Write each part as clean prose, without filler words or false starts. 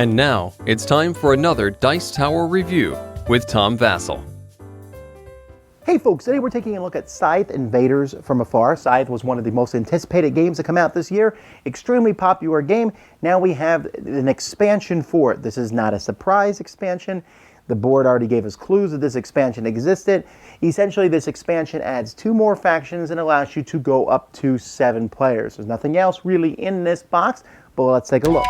And now, it's time for another Dice Tower review with Tom Vasel. Hey folks, today we're taking a look at Scythe Invaders from Afar. Scythe was one of the most anticipated games to come out this year. Extremely popular game. Now we have an expansion for it. This is not a surprise expansion. The board already gave us clues that this expansion existed. Essentially, this expansion adds 2 more factions and allows you to go up to 7 players. There's nothing else really in this box, but let's take a look.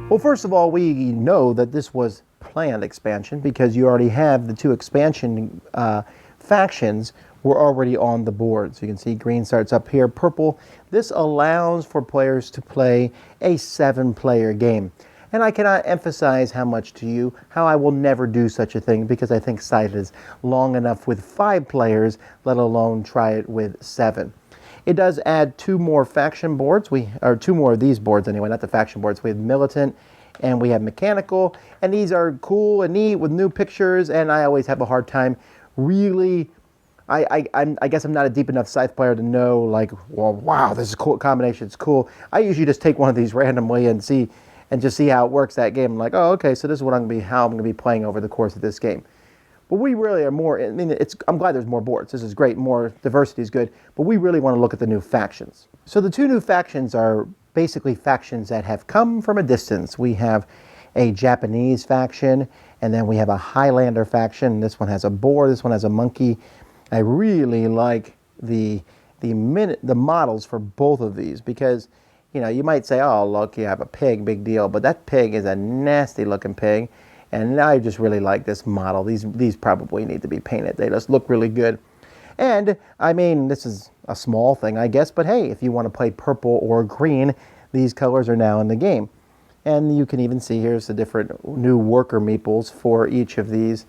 Well, first of all, we know that this was planned expansion because you already have the 2 expansion factions were already on the board. So you can see green starts up here, purple. This allows for players to play a 7-player game. And I cannot emphasize how much to you how I will never do such a thing because I think Scythe is long enough with 5 players, let alone try it with 7. It does add 2 more faction boards, or 2 more of these boards anyway, not the faction boards. We have militant and we have mechanical, and these are cool and neat with new pictures, and I always have a hard time really, I guess I'm not a deep enough Scythe player to know, like, well, wow, this is a cool combination, it's cool. I usually just take one of these randomly and just see how it works that game. I'm like, oh, okay, so this is how I'm going to be playing over the course of this game. But we really are more, I mean, I'm glad there's more boards. This is great. More diversity is good. But we really want to look at the new factions. So the 2 new factions are basically factions that have come from a distance. We have a Japanese faction, and then we have a Highlander faction. This one has a boar. This one has a monkey. I really like the models for both of these because, you know, you might say, oh, look, you have a pig, big deal. But that pig is a nasty looking pig. And I just really like this model. These probably need to be painted. They just look really good. And, I mean, this is a small thing, I guess. But, hey, if you want to play purple or green, these colors are now in the game. And you can even see here's the different new worker meeples for each of these.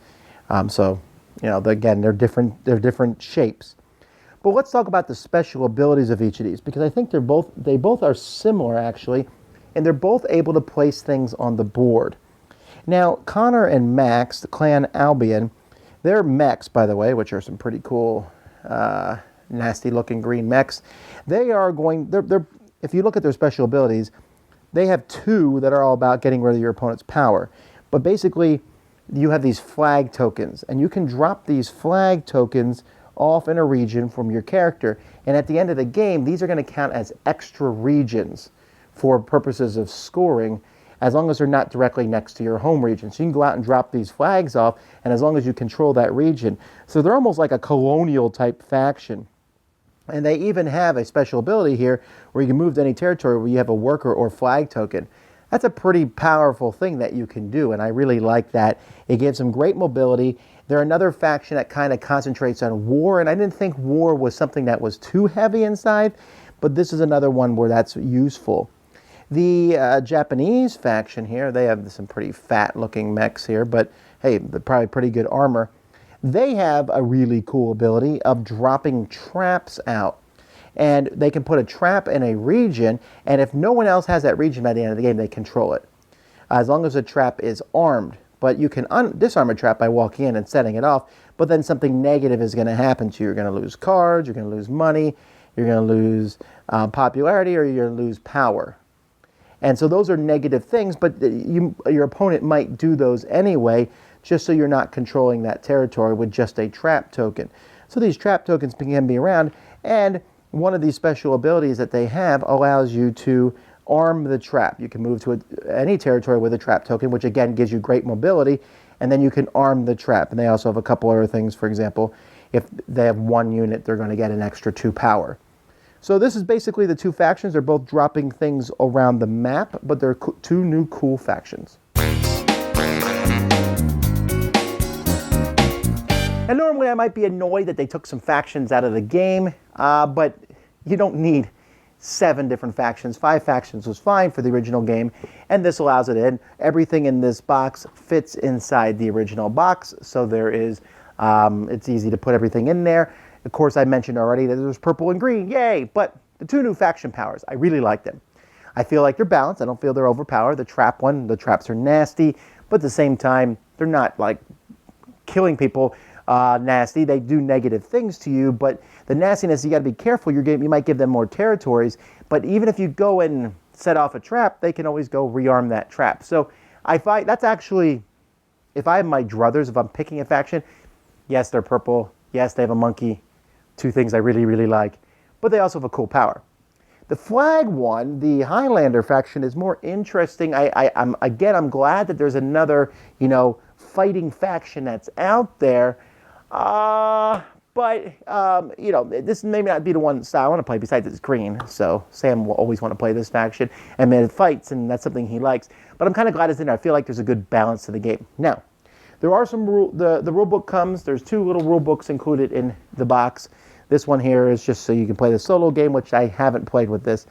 So, you know, again, they're different shapes. But let's talk about the special abilities of each of these. Because I think they both are similar, actually. And they're both able to place things on the board. Now, Connor and Max, the clan Albion, they're mechs, by the way, which are some pretty cool, nasty-looking green mechs. They're if you look at their special abilities, they have 2 that are all about getting rid of your opponent's power. But basically, you have these flag tokens, and you can drop these flag tokens off in a region from your character. And at the end of the game, these are going to count as extra regions for purposes of scoring, as long as they're not directly next to your home region. So you can go out and drop these flags off, and as long as you control that region. So they're almost like a colonial type faction. And they even have a special ability here where you can move to any territory where you have a worker or flag token. That's a pretty powerful thing that you can do, and I really like that. It gives them great mobility. They're another faction that kind of concentrates on war, and I didn't think war was something that was too heavy inside, but this is another one where that's useful. The Japanese faction here, they have some pretty fat-looking mechs here, but hey, they're probably pretty good armor. They have a really cool ability of dropping traps out. And they can put a trap in a region, and if no one else has that region by the end of the game, they control it. As long as the trap is armed. But you can disarm a trap by walking in and setting it off, but then something negative is going to happen to you. You're going to lose cards, you're going to lose money, you're going to lose popularity, or you're going to lose power. And so those are negative things, but your opponent might do those anyway, just so you're not controlling that territory with just a trap token. So these trap tokens can be around, and one of these special abilities that they have allows you to arm the trap. You can move to any territory with a trap token, which again gives you great mobility, and then you can arm the trap. And they also have a couple other things. For example, if they have 1 unit, they're going to get an extra 2 power. So this is basically the 2 factions. They're both dropping things around the map, but they're 2 new cool factions. And normally I might be annoyed that they took some factions out of the game, but you don't need 7 different factions. 5 factions was fine for the original game, and this allows it in. Everything in this box fits inside the original box, so there is, it's easy to put everything in there. Of course, I mentioned already that there's purple and green, yay! But the 2 new faction powers, I really like them. I feel like they're balanced. I don't feel they're overpowered. The trap one, the traps are nasty, but at the same time, They're not like killing people nasty. They do negative things to you, but the nastiness, you got to be careful. You might give them more territories, but even if you go and set off a trap, they can always go rearm that trap. So I find that's actually, if I have my druthers, if I'm picking a faction, yes, they're purple. Yes, they have a monkey. Two things I really, really like, but they also have a cool power. The flag one, the Highlander faction, is more interesting. I'm glad that there's another, fighting faction that's out there. But this may not be the one style I want to play, besides it's green. So Sam will always want to play this faction. And then it fights, and that's something he likes. But I'm kind of glad it's in there. I feel like there's a good balance to the game. Now, there are some the rule book comes. There's 2 little rule books included in the box. This one here is just so you can play the solo game, which I haven't played with this.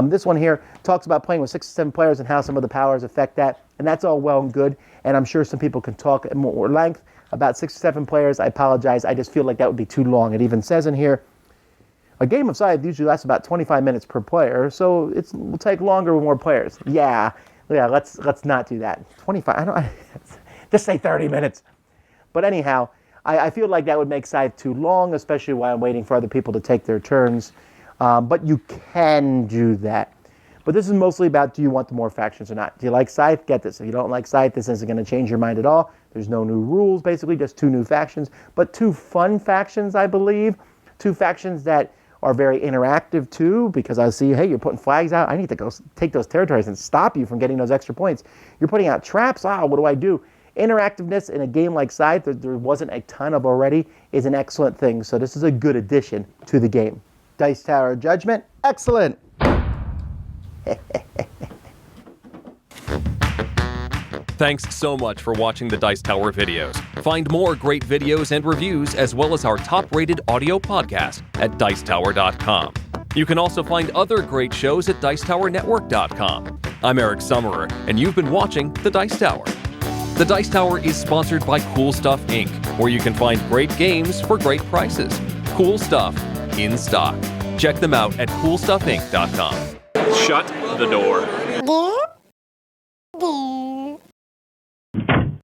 This one here talks about playing with 6 to 7 players and how some of the powers affect that. And that's all well and good. And I'm sure some people can talk at more length about 6 to 7 players. I apologize. I just feel like that would be too long. It even says in here, a game of Scythe usually lasts about 25 minutes per player, so it will take longer with more players. Yeah, let's not do that. 25, just say 30 minutes. But anyhow, I feel like that would make Scythe too long, especially while I'm waiting for other people to take their turns. But you can do that. But this is mostly about, do you want the more factions or not? Do you like Scythe? Get this. If you don't like Scythe, this isn't going to change your mind at all. There's no new rules, basically, just 2 new factions. But 2 fun factions, I believe. 2 factions that are very interactive, too, because I see, hey, you're putting flags out. I need to go take those territories and stop you from getting those extra points. You're putting out traps. What do I do? Interactiveness in a game like Scythe, that there wasn't a ton of already, is an excellent thing. So this is a good addition to the game. Dice Tower Judgment, excellent. Thanks so much for watching the Dice Tower videos. Find more great videos and reviews, as well as our top-rated audio podcast at Dicetower.com. You can also find other great shows at Dicetowernetwork.com. I'm Eric Summerer, and you've been watching The Dice Tower. The Dice Tower is sponsored by Cool Stuff Inc., where you can find great games for great prices. Cool stuff in stock. Check them out at CoolStuffInc.com. Shut the door.